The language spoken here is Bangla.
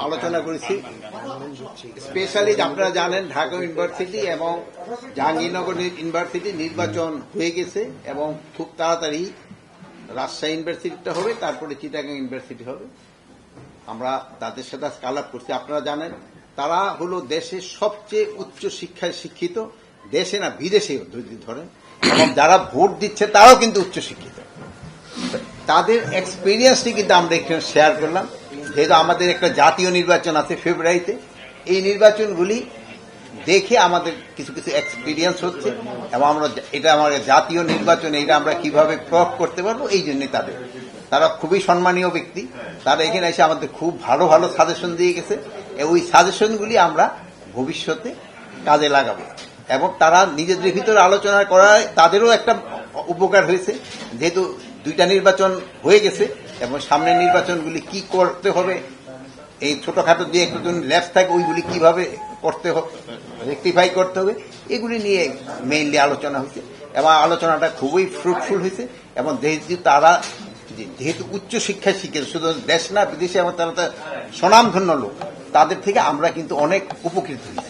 আলোচনা করেছি। স্পেশালি আপনারা জানেন ঢাকা ইউনিভার্সিটি এবং জাহাঙ্গীরনগর ইউনিভার্সিটি নির্বাচন হয়ে গেছে এবং খুব তাড়াতাড়ি রাজশাহী ইউনিভার্সিটিটা হবে, তারপরে চিটাগাং ইউনিভার্সিটি হবে। আমরা তাদের সাথে আলাপ করছি। আপনারা জানেন তারা হলো দেশের সবচেয়ে উচ্চ শিক্ষায় শিক্ষিত, দেশে না বিদেশেও যদি ধরেন, এবং যারা ভোট দিচ্ছে তারাও কিন্তু উচ্চ শিক্ষিত। তাদের এক্সপিরিয়েন্সটি কিন্তু আমরা এখানে শেয়ার করলাম। যেহেতু আমাদের একটা জাতীয় নির্বাচন আছে ফেব্রুয়ারিতে, এই নির্বাচনগুলি দেখে আমাদের কিছু কিছু এক্সপিরিয়েন্স হচ্ছে এবং আমরা এটা আমাদের জাতীয় নির্বাচন, এটা আমরা কিভাবে প্রয়োগ করতে পারবো, এই জন্যই তারা খুবই সম্মানীয় ব্যক্তি। তারা এখানে এসে আমাদের খুব ভালো ভালো সাজেশন দিয়ে গেছে। ওই সাজেশনগুলি আমরা ভবিষ্যতে কাজে লাগাবো এবং তারা নিজেদের ভিতরে আলোচনা করায় তাদেরও একটা উপকার হয়েছে। যেহেতু দুইটা নির্বাচন হয়ে গেছে এবং সামনের নির্বাচনগুলি কি করতে হবে, এই ছোটখাটো যে একটু ল্যাপস থাকে ওইগুলি কিভাবে করতে হবে, রেকটিফাই করতে হবে, এগুলি নিয়ে মেইনলি আলোচনা হয়েছে এবং আলোচনাটা খুবই ফ্রুটফুল হয়েছে। এবং যেহেতু উচ্চ শিক্ষায় শিখেছে, শুধু দেশ না বিদেশে, এবং তারা স্বনামধন্য লোক, তাদের থেকে আমরা কিন্তু অনেক উপকৃত হয়েছি।